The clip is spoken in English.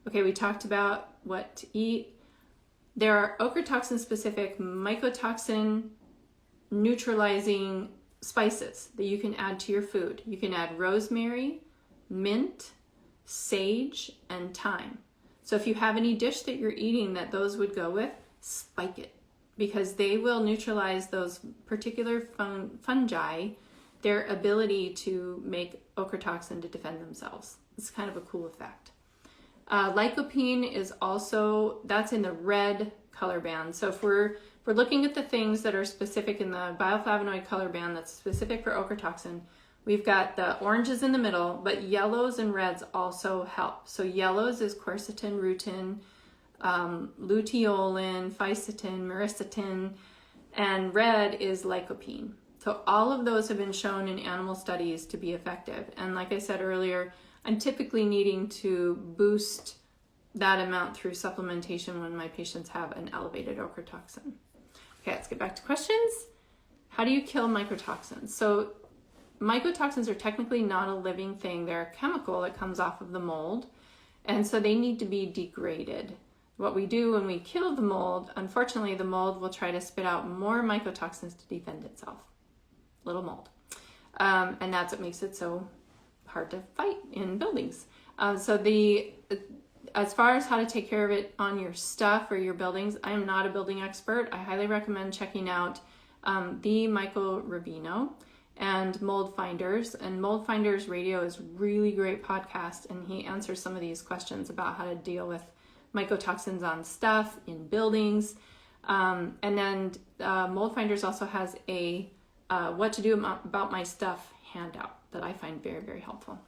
Okay, we talked about what to eat. There are ochratoxin specific mycotoxin neutralizing spices that you can add to your food. You can add rosemary, mint, sage, and thyme. So if you have any dish that you're eating that those would go with, spike it, because they will neutralize those particular fungi, their ability to make ochratoxin to defend themselves. It's kind of a cool effect. Lycopene is also, that's in the red color band. So if we're looking at the things that are specific in the bioflavonoid color band that's specific for ochratoxin, we've got the oranges in the middle, but yellows and reds also help. So yellows is quercetin, rutin, luteolin, fisetin, myricetin, and red is lycopene. So all of those have been shown in animal studies to be effective. And like I said earlier, I'm typically needing to boost that amount through supplementation when my patients have an elevated ochratoxin. Okay, let's get back to questions. How do you kill mycotoxins? So mycotoxins are technically not a living thing. They're a chemical that comes off of the mold, and so they need to be degraded. What we do when we kill the mold, unfortunately, the mold will try to spit out more mycotoxins to defend itself. Little mold. And that's what makes it so hard to fight in buildings. As far as how to take care of it on your stuff or your buildings, I am not a building expert. I highly recommend checking out the Michael Rubino and Mold Finders. And Mold Finders Radio is really great podcast, and he answers some of these questions about how to deal with mycotoxins on stuff in buildings. And then Mold Finders also has a what to do about my stuff handout that I find very, very helpful.